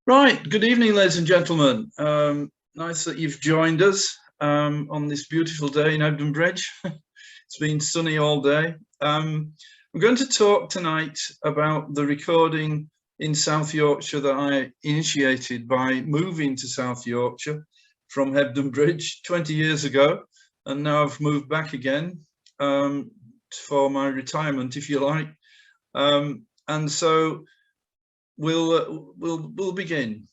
Right, good evening, ladies and gentlemen. Nice that you've joined us on this beautiful day in Hebden Bridge. It's been sunny all day. We're going to talk tonight about the recording in South Yorkshire that I initiated by moving to South Yorkshire from Hebden Bridge 20 years ago, and now I've moved back again for my retirement, if you like. And so we'll begin.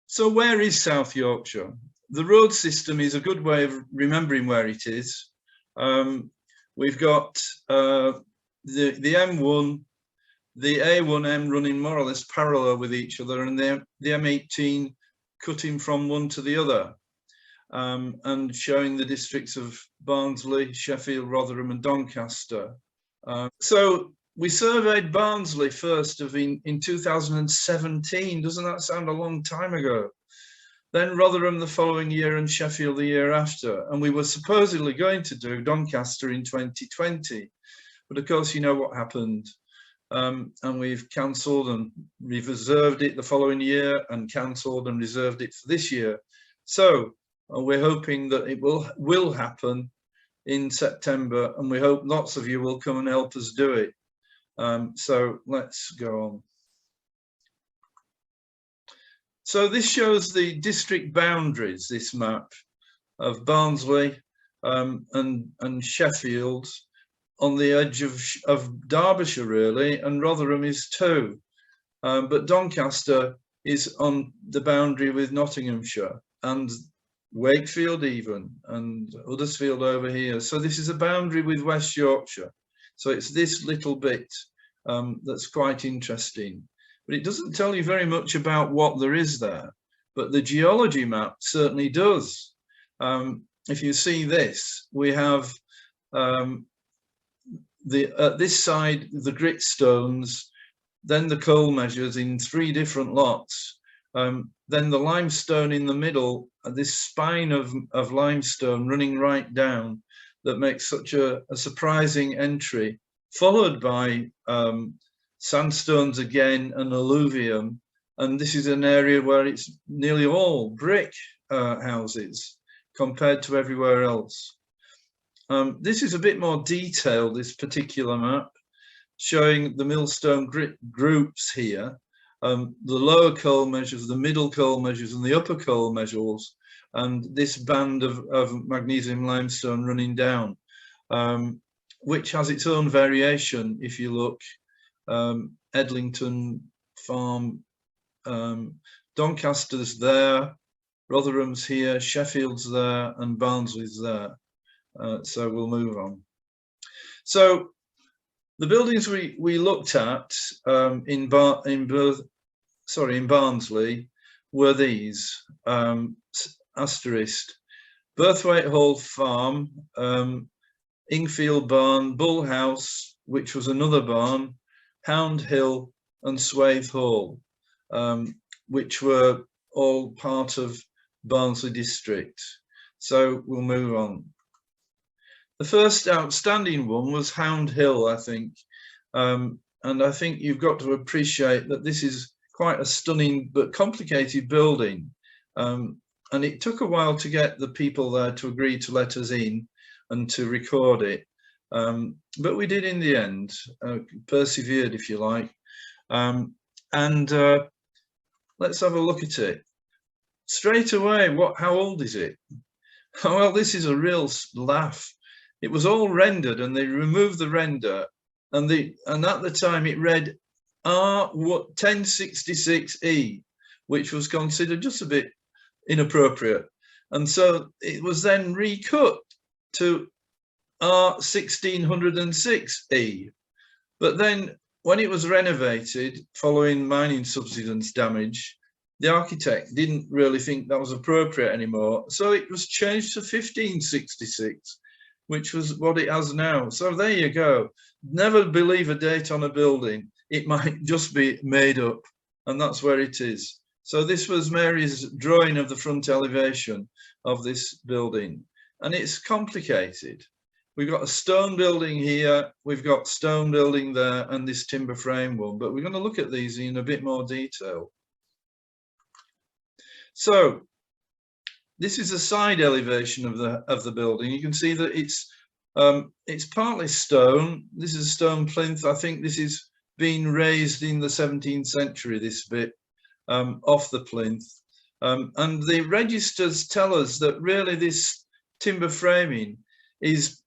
So where is South Yorkshire? The road system is a good way of remembering where it is. We've got the M1, the A1M running more or less parallel with each other, and the M18 cutting from one to the other, and showing the districts of Barnsley, Sheffield, Rotherham and Doncaster. So we surveyed Barnsley first in 2017. Doesn't that sound a long time ago? Then Rotherham the following year and Sheffield the year after. And we were supposedly going to do Doncaster in 2020. But of course, you know what happened. And we've cancelled and we've reserved it the following year and cancelled and reserved it for this year. So we're hoping that it will happen in September, and we hope lots of you will come and help us do it. So let's go on. So this shows the district boundaries, this map of Barnsley and Sheffield on the edge of Derbyshire really, and Rotherham is too. But Doncaster is on the boundary with Nottinghamshire and Wakefield even, and Huddersfield over here. So this is a boundary with West Yorkshire. So it's this little bit that's quite interesting, but it doesn't tell you very much about what there is there, but the geology map certainly does. If you see this, we have at this side the grit stones, then the coal measures in 3 different lots, then the limestone in the middle, this spine of limestone running right down that makes such a surprising entry, followed by sandstones again and alluvium. And this is an area where it's nearly all brick houses compared to everywhere else. This is a bit more detailed, this particular map, showing the millstone grit groups here, the lower coal measures, the middle coal measures and the upper coal measures, and this band of magnesium limestone running down, which has its own variation. If you look, Edlington Farm, Doncaster's there, Rotherham's here, Sheffield's there, and Barnsley's there. So we'll move on. So the buildings we looked at in Barnsley were these, asterisk: Birthwaite Hall Farm, Ingfield Barn, Bullhouse, which was another barn, Houndhill and Swaithe Hall, which were all part of Barnsley district. So we'll move on. The first outstanding one was Houndhill, I think. And I think you've got to appreciate that this is quite a stunning but complicated building. And it took a while to get the people there to agree to let us in and to record it. But we did in the end, persevered, if you like. Let's have a look at it. Straight away, how old is it? Well, this is a real laugh. It was all rendered, and they removed the render, and at the time it read R1066E, which was considered just a bit inappropriate, and so it was then recut to R1606E. But then when it was renovated following mining subsidence damage, the architect didn't really think that was appropriate anymore, so it was changed to 1566, which was what it has now. So there you go. Never believe a date on a building. It might just be made up, and that's where it is. So this was Mary's drawing of the front elevation of this building, and it's complicated. We've got a stone building here, we've got stone building there, and this timber frame one, but we're going to look at these in a bit more detail. So this is a side elevation of the building. You can see that it's partly stone. This is a stone plinth. I think this is being raised in the 17th century, this bit, off the plinth. And the registers tell us that really this timber framing is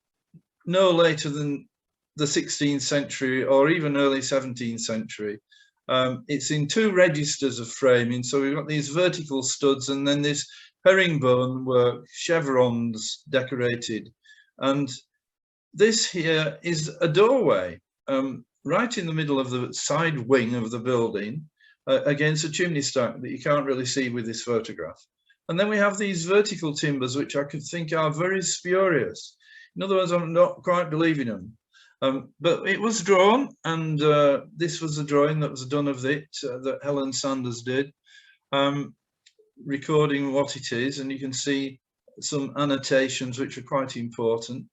no later than the 16th century or even early 17th century. It's in two registers of framing. So we've got these vertical studs and then this herringbone work, chevrons decorated. And this here is a doorway right in the middle of the side wing of the building against a chimney stack that you can't really see with this photograph. And then we have these vertical timbers, which I could think are very spurious. In other words, I'm not quite believing them. But it was drawn, and this was a drawing that was done of it that Helen Sanders did, recording what it is, and you can see some annotations which are quite important.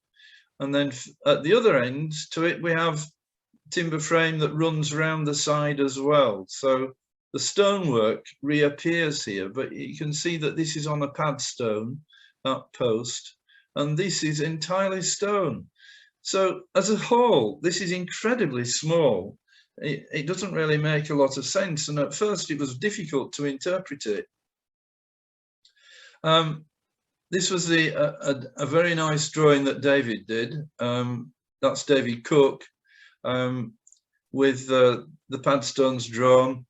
And then at the other end to it, we have timber frame that runs around the side as well. So the stonework reappears here, but you can see that this is on a pad stone, that post, and this is entirely stone. So as a whole, this is incredibly small. It doesn't really make a lot of sense, and at first it was difficult to interpret it. This was a very nice drawing that David did. That's David Cook, with the padstones drawn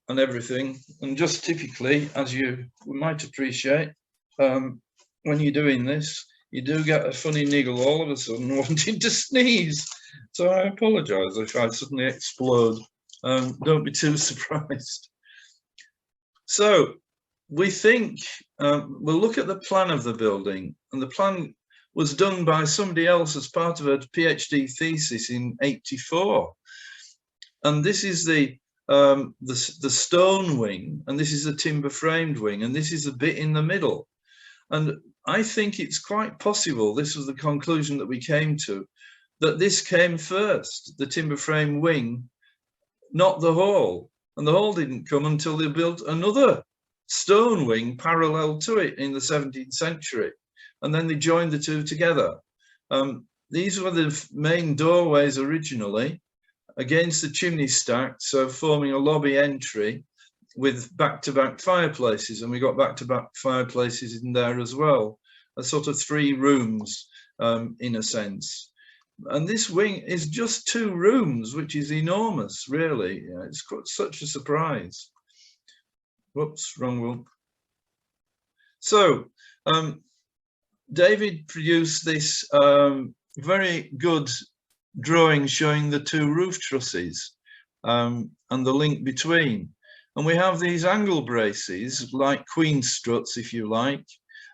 and everything. And just typically, as you might appreciate, when you're doing this, you do get a funny niggle all of a sudden wanting to sneeze. So I apologise if I suddenly explode. Don't be too surprised. So we think, we'll look at the plan of the building, and the plan was done by somebody else as part of a PhD thesis in '84. And this is the stone wing, and this is the timber framed wing, and this is the bit in the middle. And I think it's quite possible, this was the conclusion that we came to, that this came first, the timber frame wing, not the hall. And the hall didn't come until they built another stone wing parallel to it in the 17th century. And then they joined the two together. These were the main doorways originally against the chimney stack, so forming a lobby entry with back-to-back fireplaces, and we got back-to-back fireplaces in there as well, a sort of 3 rooms in a sense. And this wing is just 2 rooms, which is enormous, really. It's quite such a surprise. Whoops, wrong one. So David produced this very good drawing showing the 2 roof trusses and the link between. And we have these angle braces, like queen struts, if you like,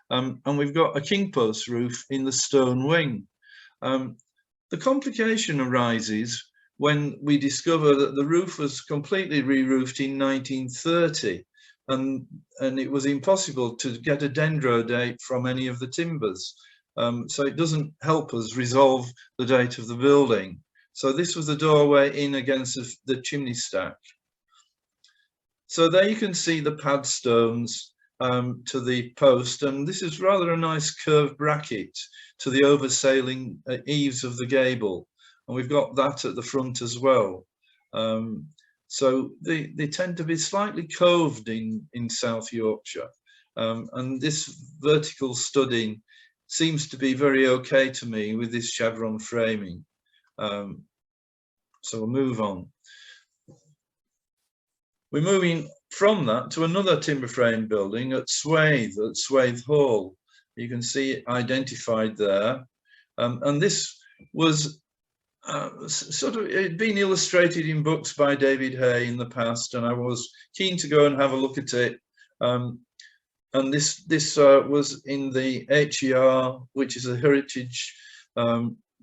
and we've got a king post roof in the stone wing. The complication arises when we discover that the roof was completely re-roofed in 1930, and it was impossible to get a dendro date from any of the timbers. So it doesn't help us resolve the date of the building. So this was the doorway in against the chimney stack. So there you can see the pad stones to the post, and this is rather a nice curved bracket to the oversailing eaves of the gable, and we've got that at the front as well. So they tend to be slightly coved in South Yorkshire, and this vertical studding seems to be very okay to me with this chevron framing. So we'll move on. We're moving from that to another timber frame building at Swaithe Hall. You can see it identified there. And this was sort of, it had been illustrated in books by David Hay in the past, and I was keen to go and have a look at it. And this was in the HER, which is a heritage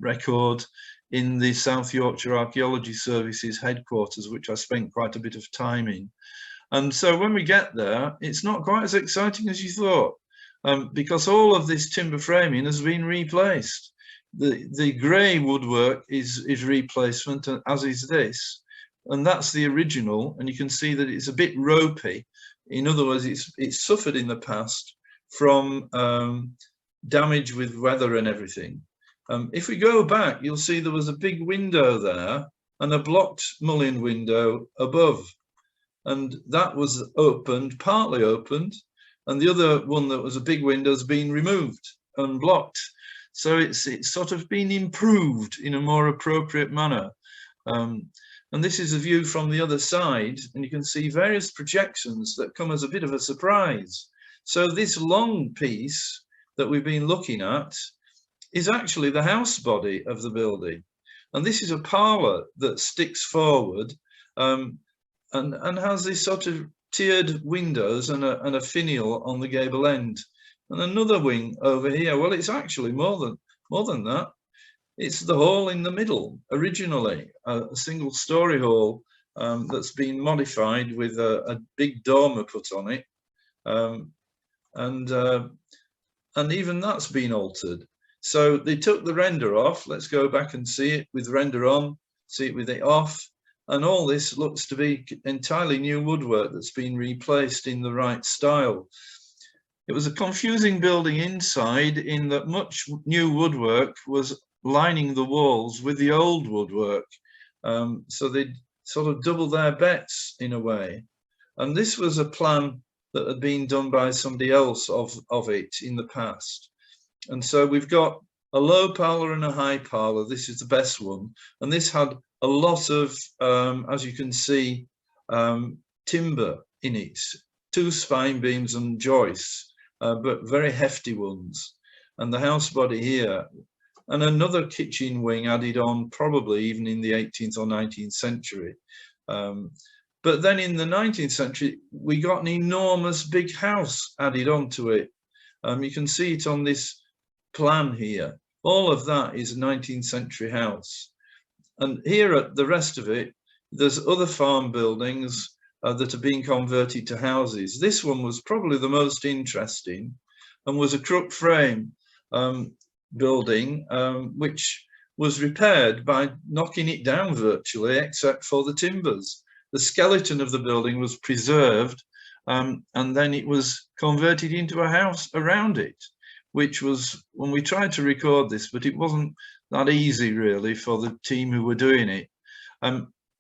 record in the South Yorkshire Archaeology Services headquarters, which I spent quite a bit of time in. And so when we get there, it's not quite as exciting as you thought, because all of this timber framing has been replaced. The grey woodwork is replacement, as is this, and that's the original. And you can see that it's a bit ropey In other words, it's suffered in the past from damage with weather and everything. If we go back, you'll see there was a big window there and a blocked mullioned window above, and that was opened, partly opened, and the other one that was a big window has been removed and blocked. So it's sort of been improved in a more appropriate manner. And this is a view from the other side, and you can see various projections that come as a bit of a surprise. So this long piece that we've been looking at is actually the house body of the building. And this is a parlour that sticks forward and has this sort of tiered windows and a finial on the gable end. And another wing over here. Well, it's actually more than that. It's the hall in the middle, originally, a single story hall that's been modified with a big dormer put on it. And even that's been altered. So they took the render off. Let's go back and see it with render on, see it with it off. And all this looks to be entirely new woodwork that's been replaced in the right style. It was a confusing building inside in that much new woodwork was lining the walls with the old woodwork. So they'd sort of double their bets in a way. And this was a plan that had been done by somebody else of it in the past. And so we've got a low parlour and a high parlour. This is the best one. And this had a lot of, as you can see, timber in it, 2 spine beams and joists, but very hefty ones. And the house body here, and another kitchen wing added on, probably even in the 18th or 19th century. But then in the 19th century, we got an enormous big house added onto it. You can see it on this plan here. All of that is a 19th century house. And here at the rest of it, there's other farm buildings that are being converted to houses. This one was probably the most interesting and was a cruck frame building, which was repaired by knocking it down virtually, except for the timbers. The skeleton of the building was preserved, and then it was converted into a house around it, which was, when we tried to record this, but it wasn't that easy really for the team who were doing it.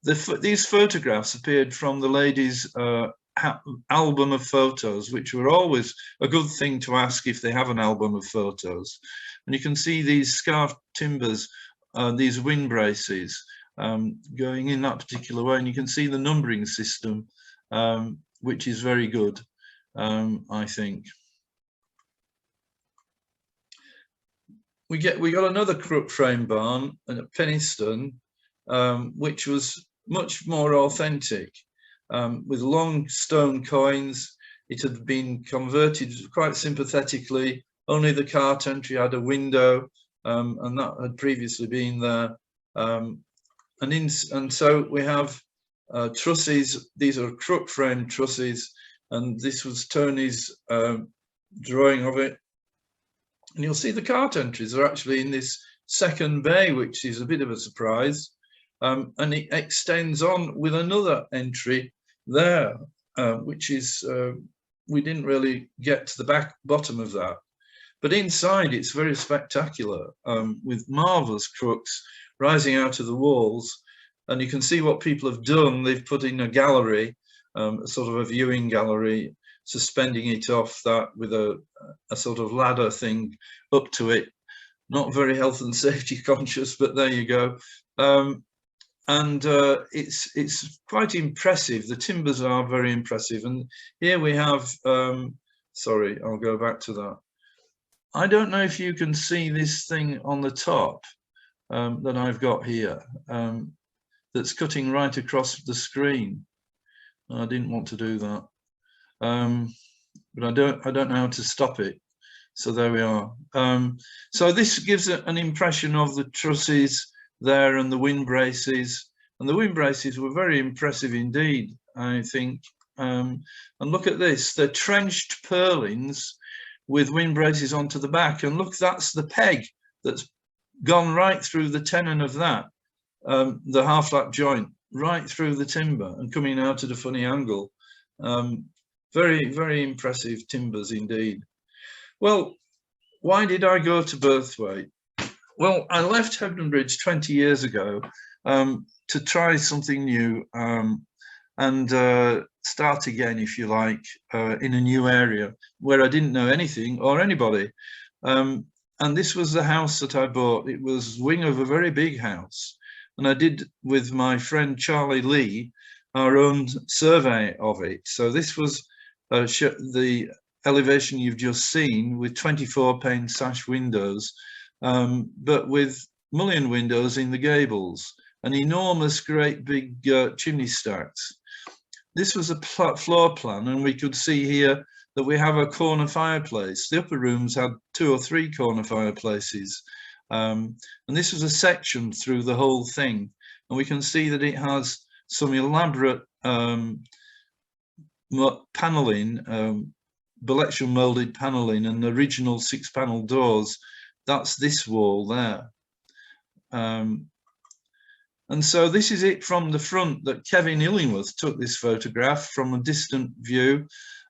These photographs appeared from the ladies' album of photos, which were always a good thing to ask if they have an album of photos. And you can see these scarf timbers, these wind braces going in that particular way, and you can see the numbering system, which is very good, I think. We got another cruck frame barn at Penistone, which was much more authentic, with long stone coins. It had been converted quite sympathetically. Only the cart entry had a window, and that had previously been there. And so we have trusses. These are cruck frame trusses, and this was Tony's drawing of it. And you'll see the cart entries are actually in this second bay, which is a bit of a surprise. And it extends on with another entry there, which is, we didn't really get to the bottom of that. But inside it's very spectacular, with marvellous crooks rising out of the walls. And you can see what people have done. They've put in a gallery, sort of a viewing gallery, suspending it off that with a sort of ladder thing up to it. Not very health and safety conscious, but there you go. And it's quite impressive. The timbers are very impressive. And here we have, sorry, I'll go back to that. I don't know if you can see this thing on the top that I've got here, that's cutting right across the screen. I didn't want to do that. But I don't know how to stop it. So there we are. So this gives an impression of the trusses there and the wind braces. And the wind braces were very impressive indeed, I think. And look at this, they're trenched purlins with wind braces onto the back. And look, that's the peg that's gone right through the tenon of that, the half lap joint, right through the timber and coming out at a funny angle. Very, very impressive timbers indeed. Well, why did I go to Birthwaite? Well, I left Hebden Bridge 20 years ago to try something new and start again, if you like, in a new area where I didn't know anything or anybody. And this was the house that I bought. It was wing of a very big house. And I did, with my friend Charlie Lee, our own survey of it. So this was the elevation you've just seen with 24 pane sash windows, but with mullion windows in the gables and enormous great big chimney stacks. This was a floor plan, and we could see here that we have a corner fireplace. The upper rooms had 2 or 3 corner fireplaces, and this was a section through the whole thing, and we can see that it has some elaborate paneling, bilectual moulded paneling, and original 6-panel doors. That's this wall there. And so this is it from the front, that Kevin Illingworth took this photograph from a distant view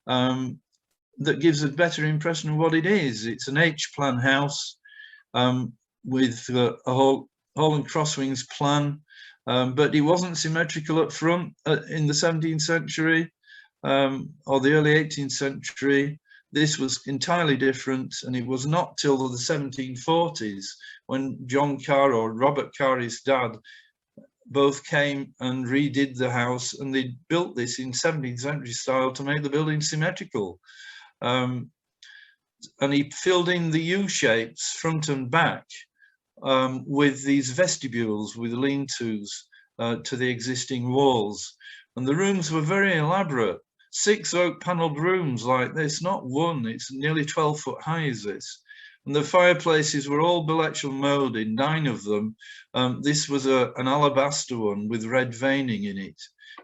that gives a better impression of what it is. It's an H-plan house with a hall and crosswings plan, but it wasn't symmetrical up front in the 17th century or the early 18th century. This was entirely different, and it was not till the 1740s when John Carr or Robert Carr, his dad, both came and redid the house, and they built this in 17th century style to make the building symmetrical. And he filled in the U-shapes front and back with these vestibules with lean-tos to the existing walls. And the rooms were very elaborate. 6 oak panelled rooms like this, not one, it's nearly 12 foot high is this. And the fireplaces were all bilectual moulded, 9 of them. This was an alabaster one with red veining in it,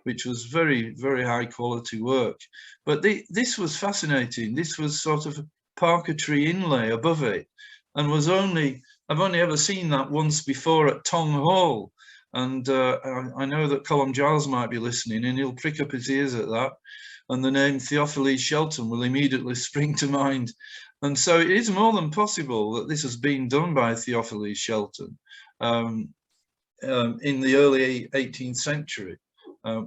which was very, very high quality work. But this was fascinating. This was sort of parquetry inlay above it, and was I've only ever seen that once before at Tong Hall. And I know that Colm Giles might be listening, and he'll prick up his ears at that. And the name Theophilus Shelton will immediately spring to mind. And so it is more than possible that this has been done by Theophilus Shelton in the early 18th century,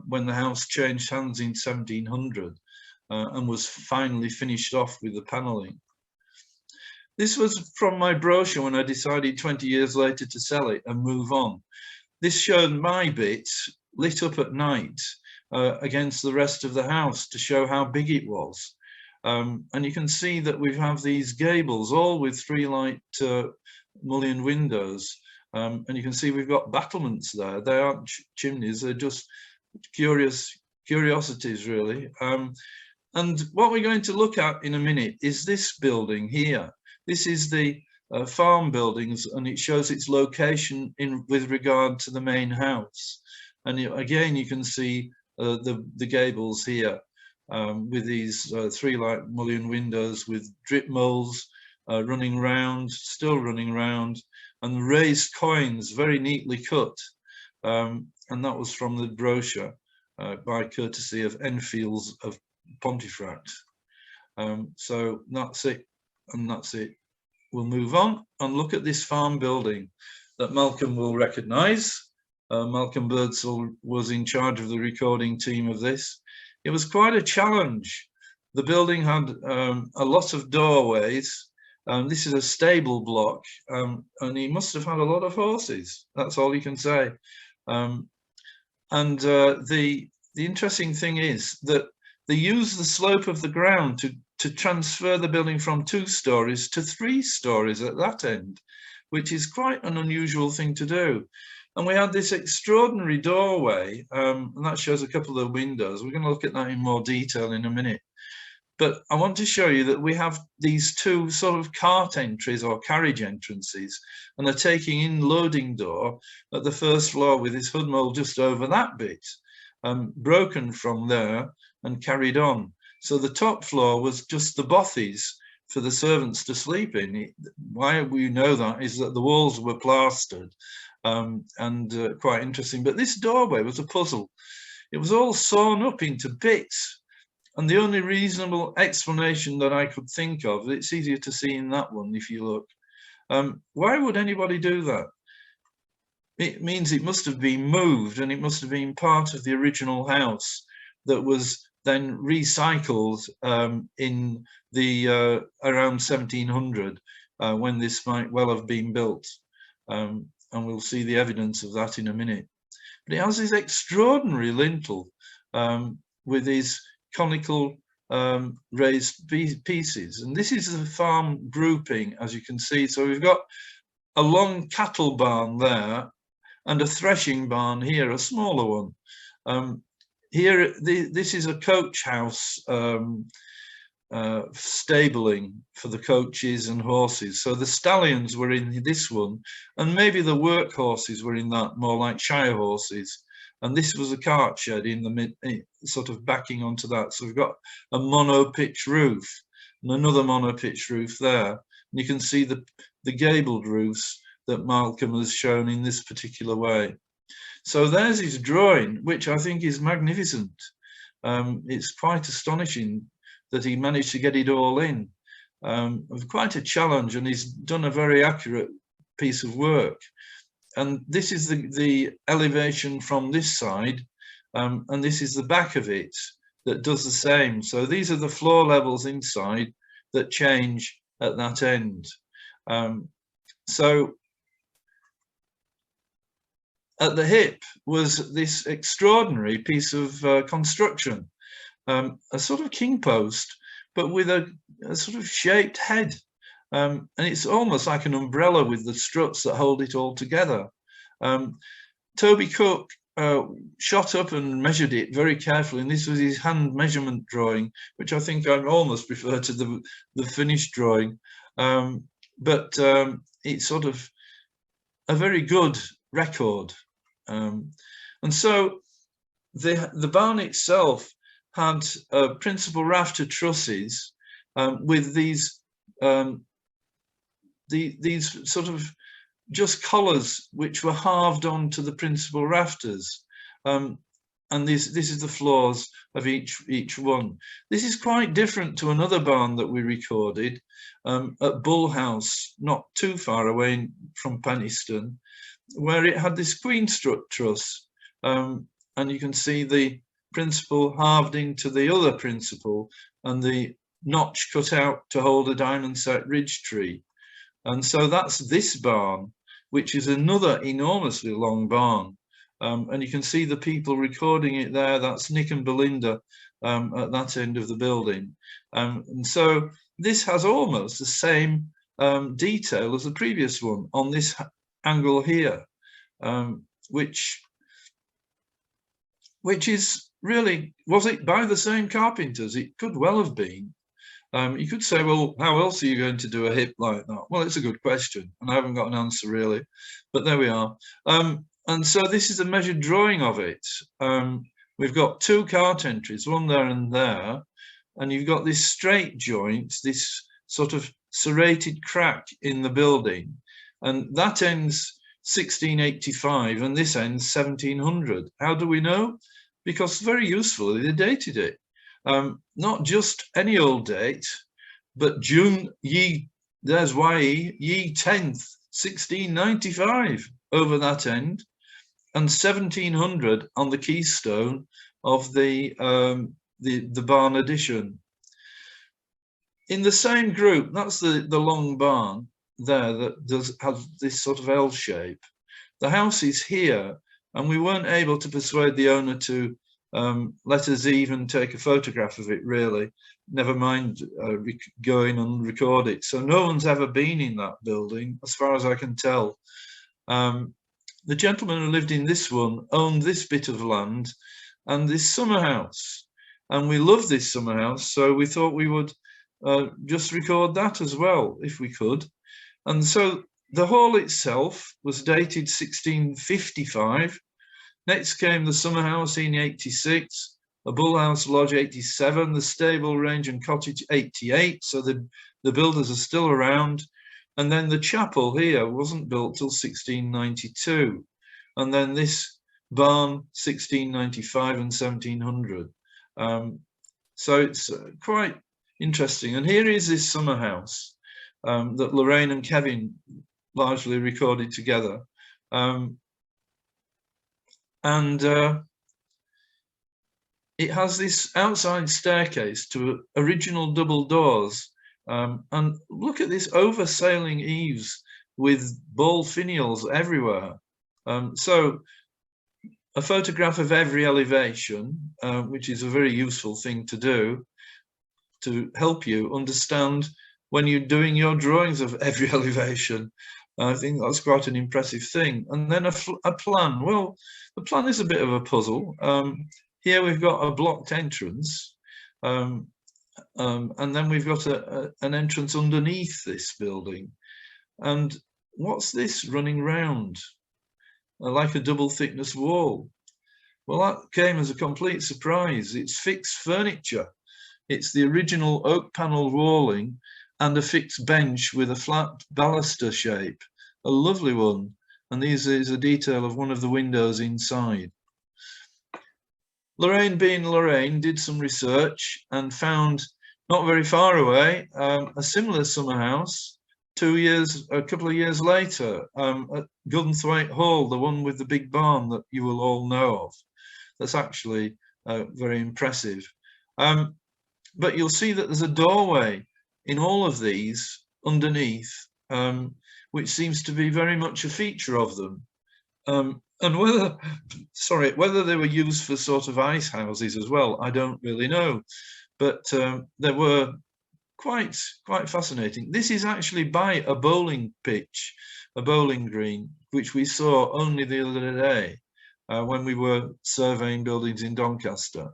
when the house changed hands in 1700 and was finally finished off with the panelling. This was from my brochure when I decided 20 years later to sell it and move on. This showed my bits lit up at night against the rest of the house to show how big it was. And you can see that we have these gables, all with 3 light mullion windows. And you can see we've got battlements there. They aren't chimneys, they're just curiosities, really. And what we're going to look at in a minute is this building here. This is the farm buildings, and it shows its location with regard to the main house. And again, you can see the gables here with these 3 light mullion windows with drip moulds running round, still running round, and raised coins very neatly cut. And that was from the brochure by courtesy of Enfields of Pontefract. So that's it, and that's it. We'll move on and look at this farm building that Malcolm will recognise. Malcolm Birdsall was in charge of the recording team of this. It was quite a challenge. The building had a lot of doorways. This is a stable block, and he must have had a lot of horses. That's all you can say. The interesting thing is that they use the slope of the ground to transfer the building from 2 stories to 3 stories at that end, which is quite an unusual thing to do. And we had this extraordinary doorway, and that shows a couple of the windows. We're going to look at that in more detail in a minute. But I want to show you that we have these 2 sort of cart entries or carriage entrances, and a taking in loading door at the 1st floor with this hood mould just over that bit, broken from there and carried on. So the top floor was just the bothies for the servants to sleep in. Why we know that is that the walls were plastered, and quite interesting. But this doorway was a puzzle. It was all sawn up into bits, And the only reasonable explanation that I could think of, it's easier to see in that one if you look, why would anybody do that? It means it must have been moved, and it must have been part of the original house that was then recycled in the around 1700 when this might well have been built. And we'll see the evidence of that in a minute. But it has this extraordinary lintel with these conical raised pieces. And this is the farm grouping, as you can see. So we've got a long cattle barn there and a threshing barn here, a smaller one. Here, this is a coach house stabling for the coaches and horses. So the stallions were in this one, and maybe the work horses were in that, more like shire horses. And this was a cart shed in the mid, sort of backing onto that. So we've got a mono pitch roof and another mono pitch roof there. And you can see the gabled roofs that Malcolm has shown in this particular way. So there's his drawing, which I think is magnificent. It's quite astonishing that he managed to get it all in. Quite a challenge, and he's done a very accurate piece of work. And this is the elevation from this side, and this is the back of it that does the same. So these are the floor levels inside that change at that end. So at the hip was this extraordinary piece of construction, a sort of king post, but with a sort of shaped head. And it's almost like an umbrella with the struts that hold it all together. Toby Cook shot up and measured it very carefully, and this was his hand measurement drawing, which I think I almost prefer to the finished drawing. But it's sort of a very good record. And so the barn itself had principal rafter trusses with these sort of just collars which were halved onto the principal rafters, and this is the floors of each one. This is quite different to another barn that we recorded at Bullhouse, not too far away from Penistone, where it had this queen strut truss, and you can see the principal halved into the other principal and the notch cut out to hold a diamond set ridge tree. And so that's this barn, which is another enormously long barn. And you can see the people recording it there. That's Nick and Belinda at that end of the building. And so this has almost the same detail as the previous one on this angle here, which is really, was it by the same carpenters? It could well have been. You could say, well, how else are you going to do a hip like that? Well, it's a good question, and I haven't got an answer really, but there we are. And so this is a measured drawing of it. We've got two cart entries, one there and there, and you've got this straight joint, this sort of serrated crack in the building, and that ends 1685 and this ends 1700. How do we know? Because very usefully they dated it. Not just any old date, but June there's ye 10th 1695 over that end, and 1700 on the keystone of the barn addition. In the same group, that's the long barn there that has this sort of L shape. The house is here, and we weren't able to persuade the owner to let us even take a photograph of it, really, never mind go in and record it. So no one's ever been in that building, as far as I can tell. The gentleman who lived in this one owned this bit of land and this summer house, and we love this summer house, so we thought we would just record that as well, if we could. And so the hall itself was dated 1655. Next came the summer house in 86, a Bullhouse Lodge 87, the stable range and cottage 88. So the builders are still around. And then the chapel here wasn't built till 1692. And then this barn 1695 and 1700. So it's quite interesting. And here is this summer house that Lorraine and Kevin largely recorded together. It has this outside staircase to original double doors. And look at this oversailing eaves with ball finials everywhere. So a photograph of every elevation, which is a very useful thing to do to help you understand when you're doing your drawings of every elevation. I think that's quite an impressive thing. And then a plan. Well, the plan is a bit of a puzzle. Here we've got a blocked entrance, and then we've got an entrance underneath this building. And what's this running round? Like a double thickness wall. Well, that came as a complete surprise. It's fixed furniture. It's the original oak panel walling and a fixed bench with a flat baluster shape, a lovely one. And this is a detail of one of the windows inside. Lorraine, being Lorraine, did some research and found not very far away a similar summer house a couple of years later at Guilthwaite Hall, the one with the big barn that you will all know of. That's actually very impressive. But you'll see that there's a doorway in all of these underneath, which seems to be very much a feature of them. And whether they were used for sort of ice houses as well, I don't really know. But they were quite fascinating. This is actually by a bowling pitch, a bowling green, which we saw only the other day when we were surveying buildings in Doncaster.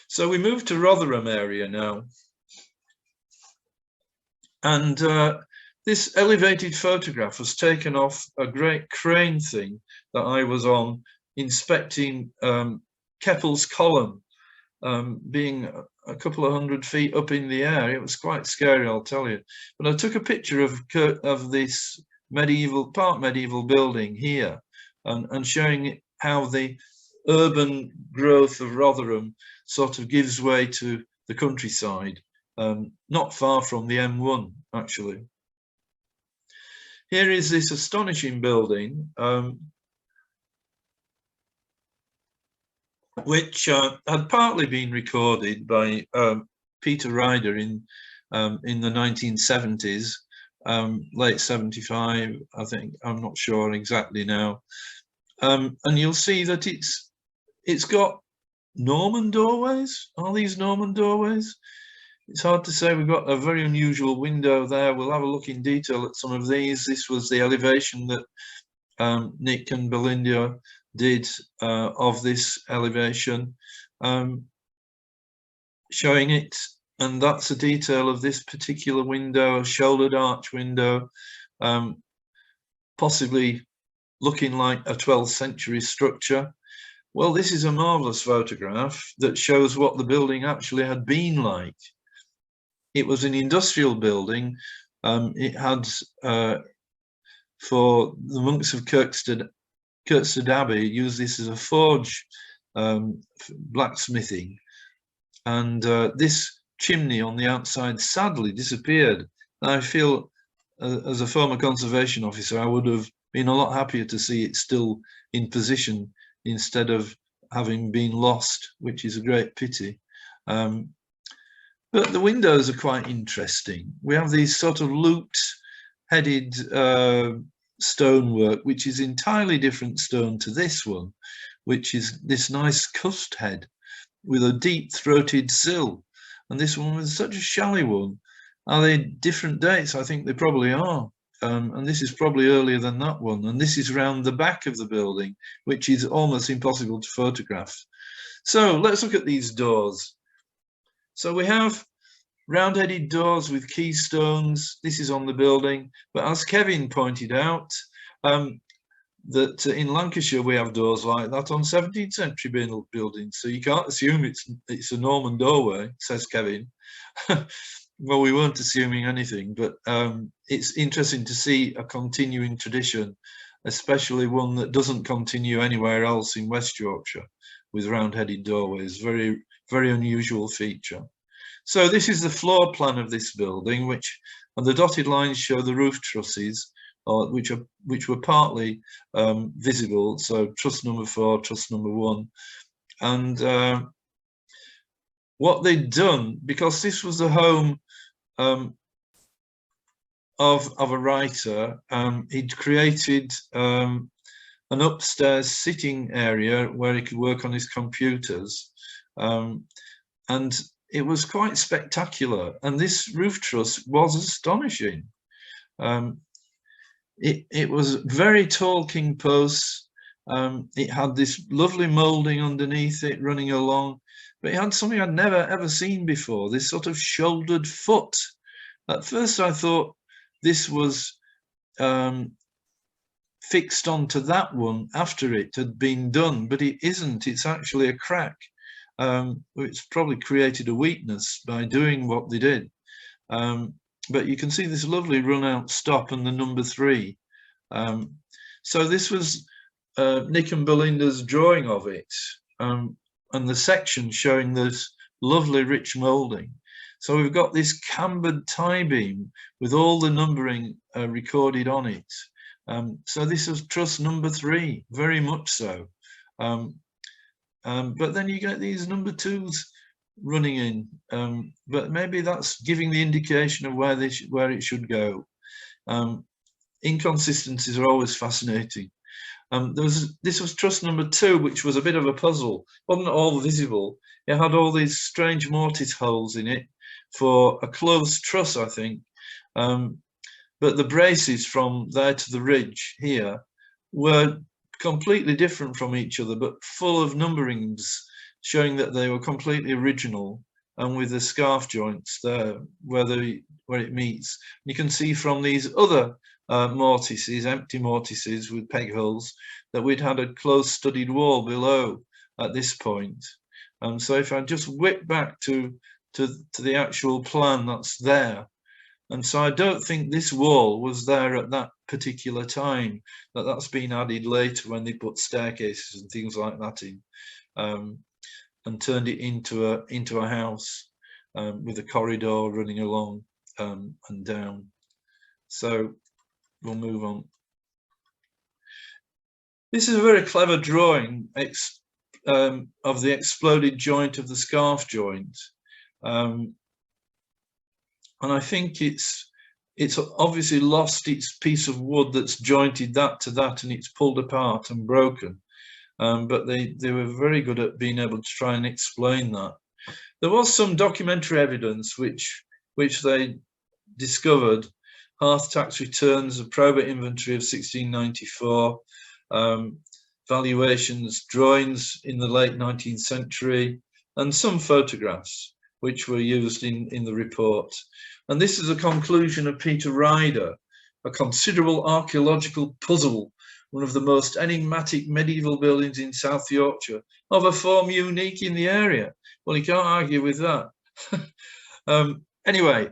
So we moved to Rotherham area now. And this elevated photograph was taken off a great crane thing that I was on, inspecting Keppel's Column, being a couple of 100 feet up in the air. It was quite scary, I'll tell you. But I took a picture of this part medieval building here, and showing how the urban growth of Rotherham sort of gives way to the countryside, not far from the M1, actually. Here is this astonishing building, which had partly been recorded by Peter Ryder in the 1970s, late 75, I think. I'm not sure exactly now. And you'll see that it's got Norman doorways. Are these Norman doorways? It's hard to say. We've got a very unusual window there. We'll have a look in detail at some of these. This was the elevation that Nick and Belinda did of this elevation, showing it. And that's a detail of this particular window, a shouldered arch window, possibly looking like a 12th century structure. Well, this is a marvelous photograph that shows what the building actually had been like. It was an industrial building. It had, for the monks of Kirkstead Abbey, used this as a forge, blacksmithing. And this chimney on the outside sadly disappeared. I feel, as a former conservation officer, I would have been a lot happier to see it still in position instead of having been lost, which is a great pity. But the windows are quite interesting. We have these sort of looped headed stonework, which is entirely different stone to this one, which is this nice cusped head with a deep throated sill. And this one was such a shallow one. Are they different dates? I think they probably are. And this is probably earlier than that one. And this is round the back of the building, which is almost impossible to photograph. So let's look at these doors. So we have round-headed doors with keystones. This is on the building. But as Kevin pointed out, that in Lancashire we have doors like that on 17th century buildings. So you can't assume it's a Norman doorway, says Kevin. Well, we weren't assuming anything, but it's interesting to see a continuing tradition especially one that doesn't continue anywhere else in West Yorkshire with round-headed doorways. Very, very unusual feature. So this is the floor plan of this building, and the dotted lines show the roof trusses, which were partly visible. So truss number 4, truss number 1, and what they'd done, because this was the home of a writer, he'd created an upstairs sitting area where he could work on his computers, and it was quite spectacular. And this roof truss was astonishing. It was very tall king posts. It had this lovely moulding underneath it running along, but it had something I'd never ever seen before, this sort of shouldered foot. At first I thought this was fixed onto that one after it had been done, but it isn't. It's actually a crack. It's probably created a weakness by doing what they did. But you can see this lovely run out stop and the number 3. So this was Nick and Belinda's drawing of it, and the section showing this lovely rich moulding. So we've got this cambered tie beam with all the numbering recorded on it. So this is truss number 3, very much so. But then you get these number 2s running in, but maybe that's giving the indication of where it should go. Inconsistencies are always fascinating. This was truss number 2, which was a bit of a puzzle. Wasn't all visible. It had all these strange mortise holes in it for a closed truss, I think. But the braces from there to the ridge here were completely different from each other, but full of numberings showing that they were completely original, and with the scarf joints there where it meets. You can see from these other mortises, empty mortises with peg holes, that we'd had a close studded wall below at this point. So if I just whip back to the actual plan that's there, and so I don't think this wall was there at that particular time, that's been added later when they put staircases and things like that in, and turned it into a house with a corridor running along and down. So we'll move on. This is a very clever drawing of the exploded joint of the scarf joint. And I think it's obviously lost its piece of wood that's jointed that to that, and it's pulled apart and broken. But they were very good at being able to try and explain that. There was some documentary evidence which they discovered: hearth tax returns, a probate inventory of 1694, valuations, drawings in the late 19th century, and some photographs which were used in the report. And this is a conclusion of Peter Ryder: a considerable archaeological puzzle, one of the most enigmatic medieval buildings in South Yorkshire, of a form unique in the area. Well, you can't argue with that. Anyway,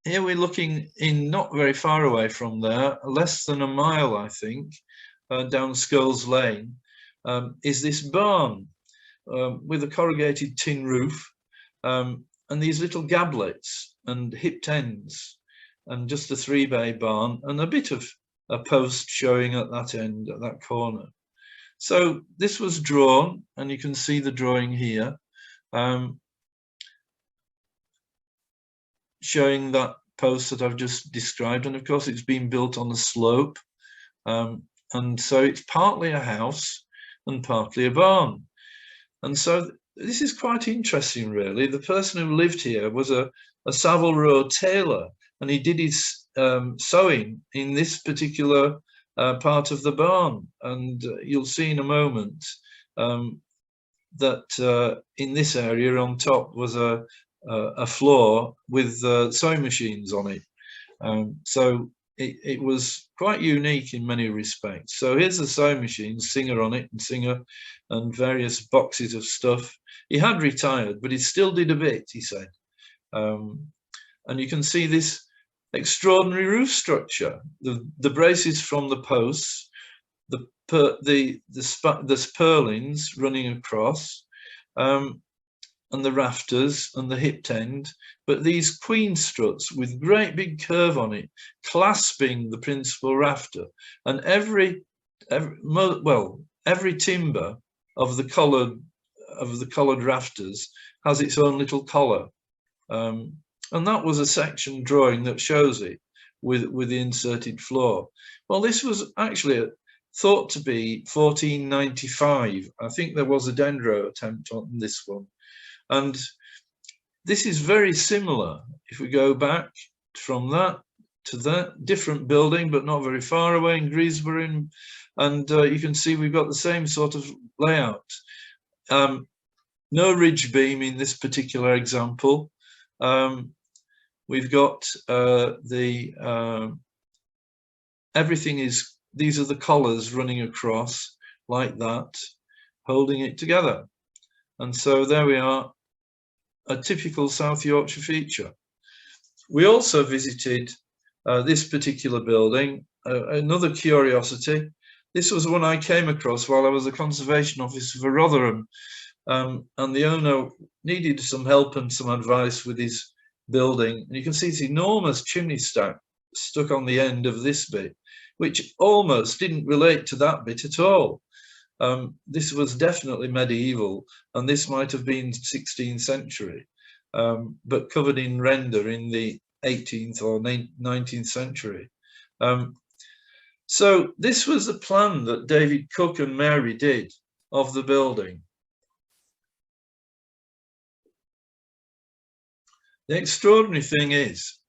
here we're looking in, not very far away from there, less than a mile, I think, down Scholes Lane, is this barn with a corrugated tin roof, and these little gablets and hipped ends, and just a 3-bay barn, and a bit of a post showing at that end, at that corner. So this was drawn, and you can see the drawing here, showing that post that I've just described. And of course it's been built on a slope, and so it's partly a house and partly a barn. And so this is quite interesting, really. The person who lived here was a Savile Row tailor, and he did his sewing in this particular part of the barn. And you'll see in a moment that in this area on top was a floor with sewing machines on it. So it was quite unique in many respects. So here's the sewing machine, Singer on it, and Singer, and various boxes of stuff. He had retired, but he still did a bit, he said. And you can see this extraordinary roof structure. The braces from the posts there's purlins running across, and the rafters and the hipped end, but these queen struts with great big curve on it, clasping the principal rafter, and every timber of the collared rafters has its own little collar, and that was a section drawing that shows it with the inserted floor. Well, this was actually thought to be 1495. I think there was a dendro attempt on this one, and this is very similar. If we go back from that to that, different building, but not very far away in Greesborough, and you can see we've got the same sort of layout. No ridge beam in this particular example. We've got everything is, these are the collars running across like that, holding it together. And so there we are, a typical South Yorkshire feature. We also visited this particular building, another curiosity. This was one I came across while I was a conservation officer for Rotherham, and the owner needed some help and some advice with his building. And you can see this enormous chimney stack stuck on the end of this bit, which almost didn't relate to that bit at all. This was definitely medieval, and this might have been 16th century, but covered in render in the 18th or 19th century. So this was the plan that David Cook and Mary did of the building. The extraordinary thing is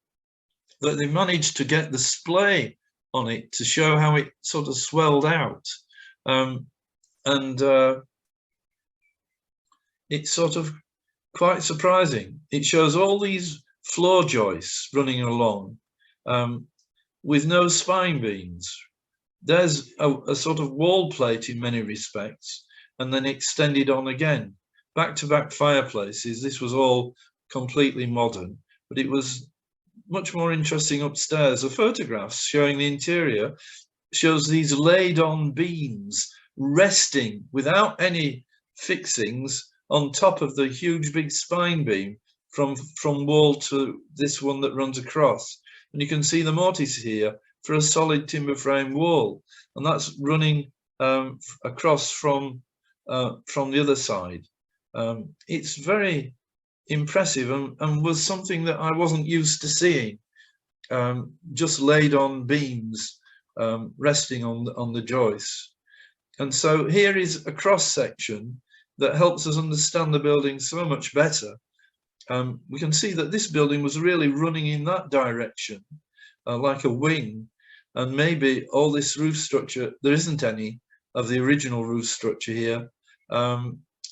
that they managed to get the splay on it to show how it sort of swelled out. It's sort of quite surprising. It shows all these floor joists running along with no spine beams. There's a sort of wall plate in many respects, and then extended on again. Back-to-back fireplaces. This was all completely modern, but it was much more interesting upstairs. The photographs showing the interior shows these laid-on beams resting without any fixings on top of the huge big spine beam from wall to this one that runs across. And you can see the mortise here for a solid timber frame wall, and that's running across from the other side. It's very impressive, and was something that I wasn't used to seeing, just laid on beams resting on the joists. And so here is a cross section that helps us understand the building so much better. We can see that this building was really running in that direction, like a wing, and maybe all this roof structure, there isn't any of the original roof structure here.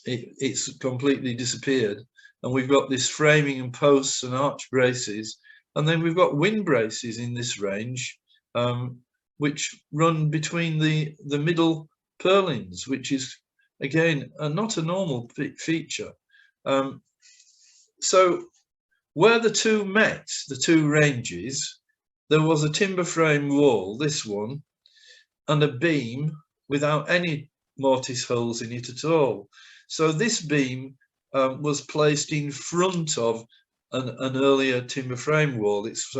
It's completely disappeared. And we've got this framing and posts and arch braces. And then we've got wind braces in this range, which run between the middle purlins, which is, again, not a normal feature. So where the two met, the two ranges, there was a timber frame wall, this one, and a beam without any mortise holes in it at all. So this beam was placed in front of an earlier timber frame wall. It's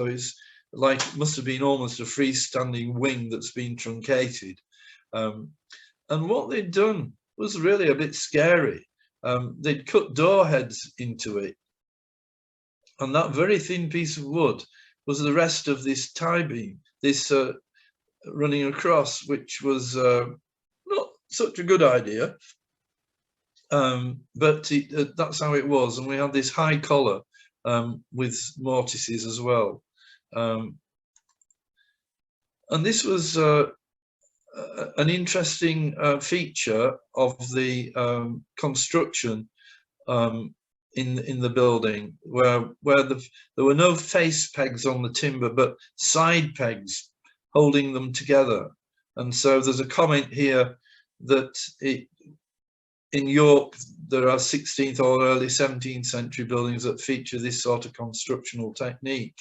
like, must have been almost a freestanding wing that's been truncated. And what they'd done was really a bit scary. They'd cut door heads into it, and that very thin piece of wood was the rest of this tie beam, this running across, which was not such a good idea. But that's how it was, and we had this high collar with mortises as well, and this was an interesting feature of the construction in the building, where there were no face pegs on the timber, but side pegs holding them together. And so there's a comment here that in York, there are 16th or early 17th century buildings that feature this sort of constructional technique.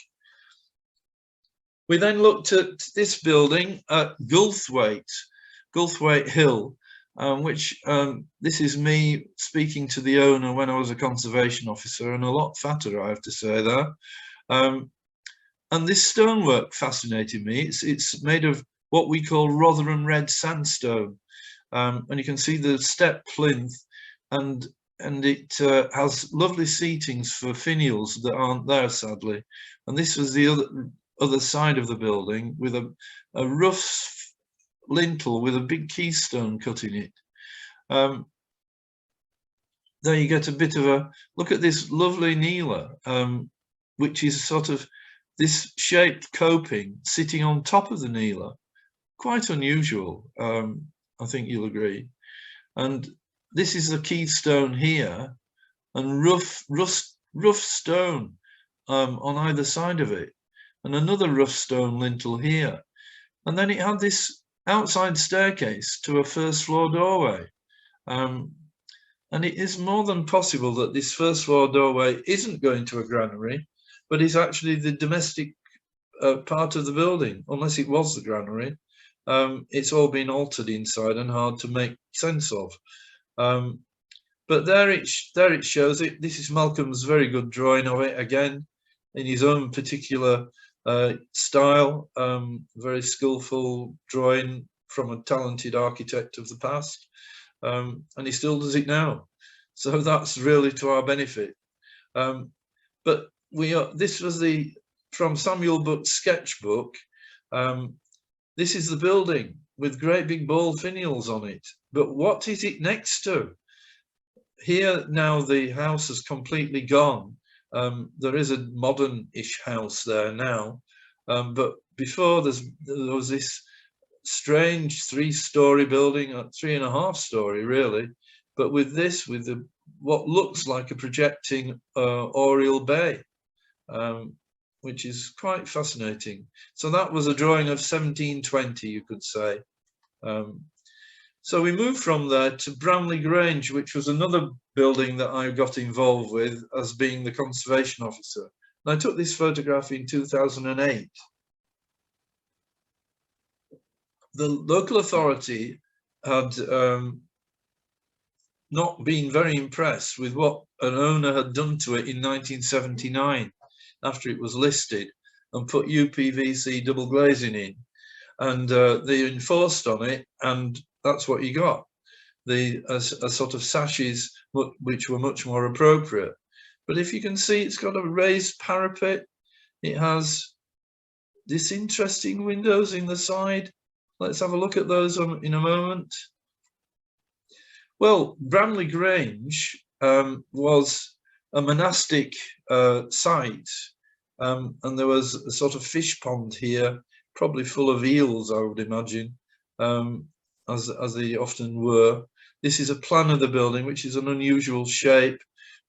We then looked at this building at Guilthwaite, Guilthwaite Hill, which this is me speaking to the owner when I was a conservation officer, and a lot fatter, I have to say there. And this stonework fascinated me. It's made of what we call Rotherham red sandstone, and you can see the step plinth, and it has lovely seatings for finials that aren't there, sadly. And this was the other side of the building, with a rough lintel with a big keystone cut in it. There you get a bit of a look at this lovely Neela, which is sort of this shaped coping sitting on top of the Neela. Quite unusual, I think you'll agree. And this is the keystone here, and rough stone on either side of it, and another rough stone lintel here. And then it had this outside staircase to a first floor doorway. And it is more than possible that this first floor doorway isn't going to a granary, but is actually the domestic part of the building, unless it was the granary. It's all been altered inside and hard to make sense of. But there it shows it. This is Malcolm's very good drawing of it, again, in his own particular style, very skillful drawing from a talented architect of the past, and he still does it now. So that's really to our benefit. But this was from Samuel Butt's sketchbook. This is the building with great big ball finials on it. But what is it next to? Here now the house has completely gone. There is a modern-ish house there now, but before there was this strange 3-story building, 3.5-story really, but with what looks like a projecting oriel bay, which is quite fascinating. So that was a drawing of 1720, you could say. So we moved from there to Bramley Grange, which was another building that I got involved with as being the conservation officer. And I took this photograph in 2008. The local authority had not been very impressed with what an owner had done to it in 1979 after it was listed, and put UPVC double glazing in, and they enforced on it, and that's what you got, a sort of sashes which were much more appropriate. But if you can see, it's got a raised parapet. It has this interesting windows in the side. Let's have a look at those in a moment. Well, Bramley Grange was a monastic site, and there was a sort of fish pond here, probably full of eels, I would imagine, as they often were. This is a plan of the building, which is an unusual shape.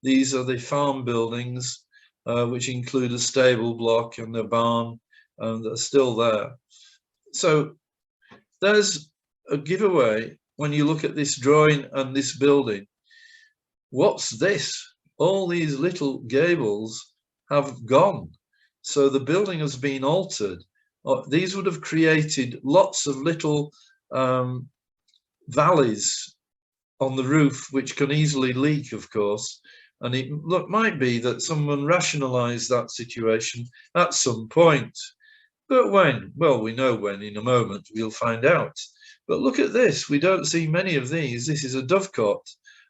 These are the farm buildings, which include a stable block and a barn, that are still there. So there's a giveaway when you look at this drawing and this building. What's this? All these little gables have gone. So the building has been altered. These would have created lots of little valleys on the roof, which can easily leak, of course. And it might be that someone rationalized that situation at some point. But when? Well, we know when in a moment, we'll find out. But look at this. We don't see many of these. This is a dovecot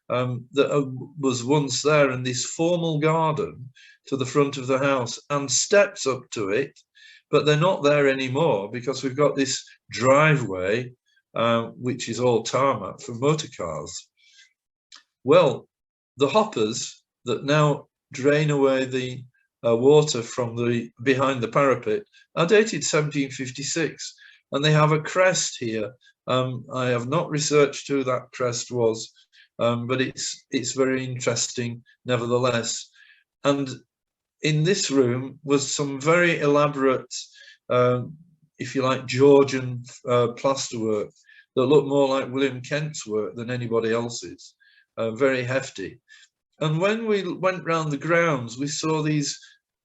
that was once there in this formal garden to the front of the house, and steps up to it, but they're not there anymore because we've got this driveway, which is all tarmac for motor cars. Well, the hoppers that now drain away the water from behind the parapet are dated 1756, and they have a crest here. I have not researched who that crest was, but it's very interesting nevertheless. And in this room was some very elaborate, if you like, Georgian plasterwork that looked more like William Kent's work than anybody else's, very hefty. And when we went round the grounds, we saw these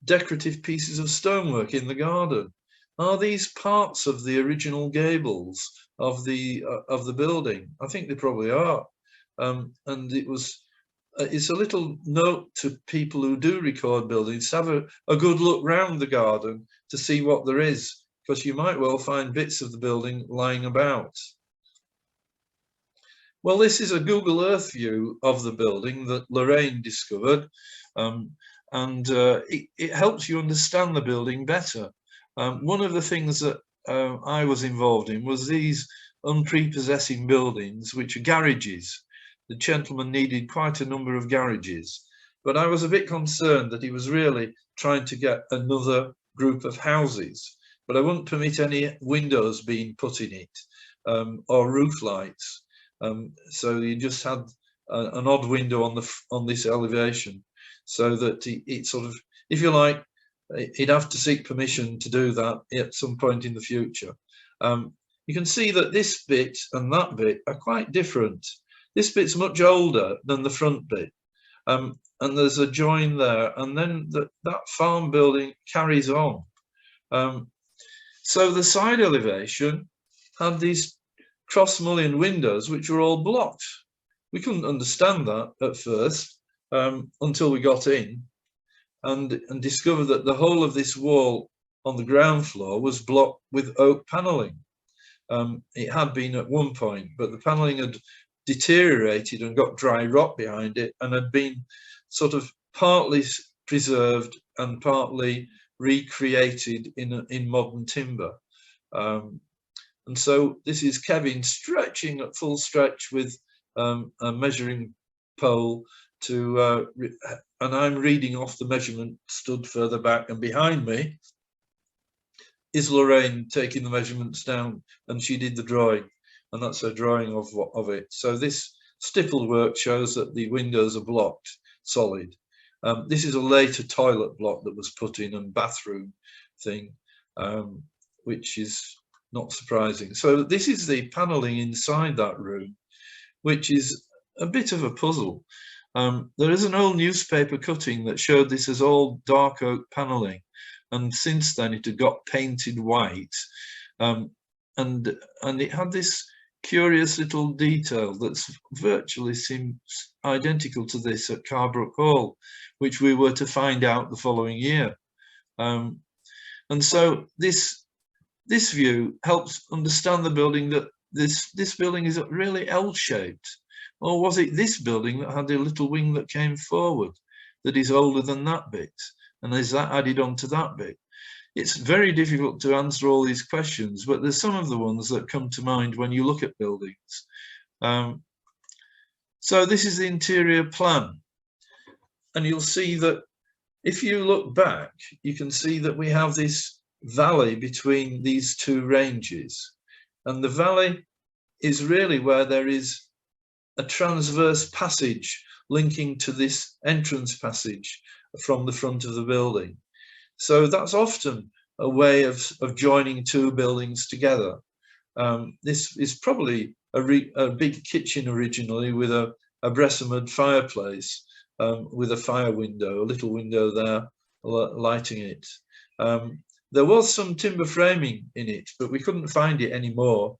decorative pieces of stonework in the garden. Are these parts of the original gables? of the building. I think they probably are, and it's a little note to people who do record buildings to have a good look round the garden to see what there is, because you might well find bits of the building lying about. Well, this is a Google Earth view of the building that Lorraine discovered, and it helps you understand the building better. One of the things that I was involved in was these unprepossessing buildings, which are garages. The gentleman needed quite a number of garages, but I was a bit concerned that he was really trying to get another group of houses, but I wouldn't permit any windows being put in it, or roof lights. So you just had an odd window on this elevation, so that it sort of, if you like, he'd have to seek permission to do that at some point in the future. You can see that this bit and that bit are quite different. This bit's much older than the front bit, and there's a join there, and then that farm building carries on. So the side elevation had these cross mullioned windows which were all blocked. We couldn't understand that at first, until we got in and discovered that the whole of this wall on the ground floor was blocked with oak panelling. It had been at one point, but the panelling had deteriorated and got dry rot behind it, and had been sort of partly preserved and partly recreated in modern timber. And so this is Kevin stretching at full stretch with a measuring pole to, and I'm reading off the measurement stood further back, and behind me is Lorraine taking the measurements down, and she did the drawing, and that's her drawing of it. So this stippled work shows that the windows are blocked solid. This is a later toilet block that was put in, and bathroom thing, which is not surprising. So this is the panelling inside that room, which is a bit of a puzzle. There is an old newspaper cutting that showed this as all dark oak panelling, and since then it had got painted white, and it had this curious little detail that's virtually seems identical to this at Carbrook Hall, which we were to find out the following year. And so this view helps understand the building, that this building is really L-shaped. Or was it this building that had a little wing that came forward that is older than that bit? And is that added onto that bit? It's very difficult to answer all these questions, but there's some of the ones that come to mind when you look at buildings. So this is the interior plan. And you'll see that if you look back, you can see that we have this valley between these two ranges. And the valley is really where there is a transverse passage linking to this entrance passage from the front of the building. So that's often a way of joining two buildings together. This is probably a big kitchen originally with a Bressamud fireplace with a fire window, a little window there lighting it. There was some timber framing in it, but we couldn't find it anymore.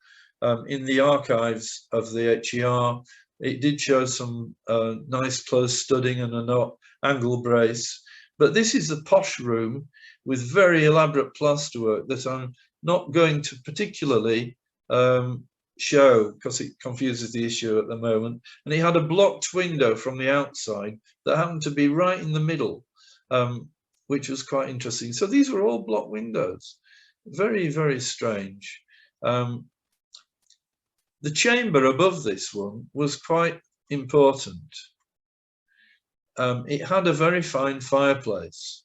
In the archives of the HER, it did show some nice close studding and an angle brace. But this is the posh room with very elaborate plasterwork that I'm not going to particularly show because it confuses the issue at the moment. And it had a blocked window from the outside that happened to be right in the middle, which was quite interesting. So these were all block windows. Very, very strange. The chamber above this one was quite important. It had a very fine fireplace,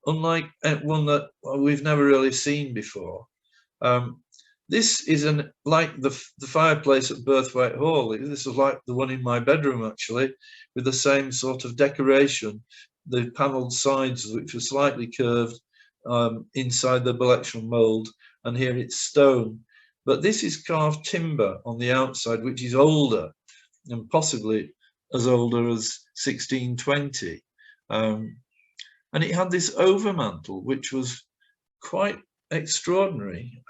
unlike one that we've never really seen before. This is like the fireplace at Birthwaite Hall. This is like the one in my bedroom, actually, with the same sort of decoration. The panelled sides, which were slightly curved inside the Belectional mould, and here it's stone. But this is carved timber on the outside, which is older, and possibly as older as 1620. And it had this overmantel, which was quite extraordinary.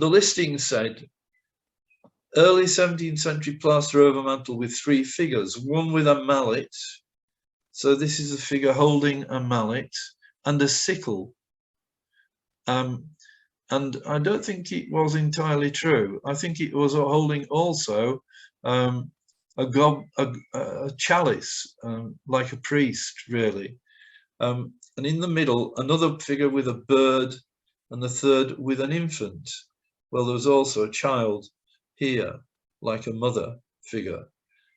the listing said, early 17th century plaster over mantle with 3 figures, one with a mallet. So this is a figure holding a mallet and a sickle. And I don't think it was entirely true. I think it was holding also a chalice, like a priest, really. And in the middle, another figure with a bird, and the third with an infant. Well, there was also a child here, like a mother figure.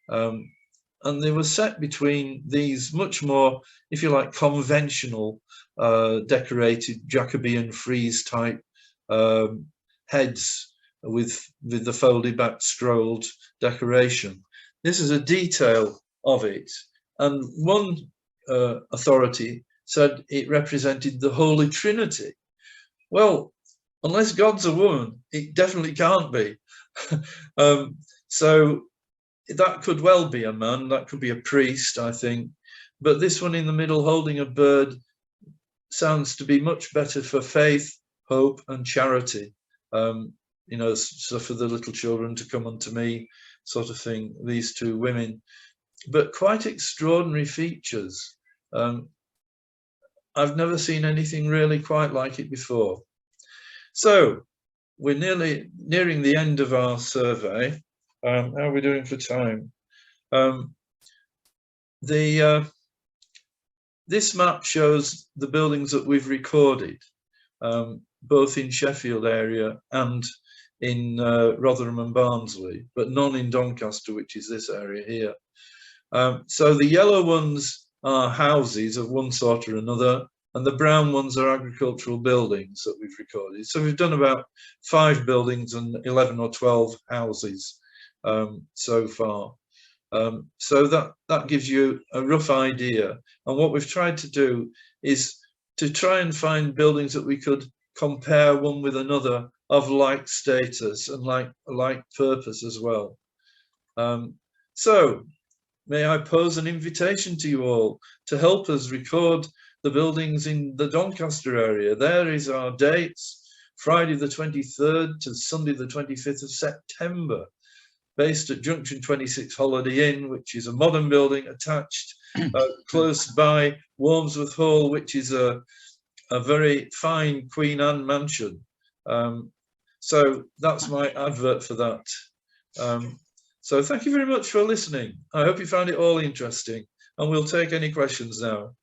And they were set between these much more, if you like, conventional decorated Jacobean frieze type heads with the folded back strolled decoration. This is a detail of it. And one authority said it represented the Holy Trinity. Well, unless God's a woman, it definitely can't be. So that could well be a man, that could be a priest, I think. But this one in the middle holding a bird sounds to be much better for faith, hope and charity. You know, so for the little children to come unto me, sort of thing, these 2 women. But quite extraordinary features. I've never seen anything really quite like it before. So we're nearing the end of our survey. How are we doing for time? This map shows the buildings that we've recorded, both in Sheffield area and in Rotherham and Barnsley, but none in Doncaster, which is this area here. So the yellow ones are houses of one sort or another, and the brown ones are agricultural buildings that we've recorded. So we've done about 5 buildings and 11 or 12 houses so far. So that gives you a rough idea. And what we've tried to do is to try and find buildings that we could compare one with another of like status and like purpose as well. So may I pose an invitation to you all to help us record the buildings in the Doncaster area. There is our dates, Friday the 23rd to Sunday the 25th of September, based at Junction 26 Holiday Inn, which is a modern building attached close by Worsbrough Hall, which is a very fine Queen Anne mansion. So that's my advert for that. So thank you very much for listening. I hope you found it all interesting, and we'll take any questions now.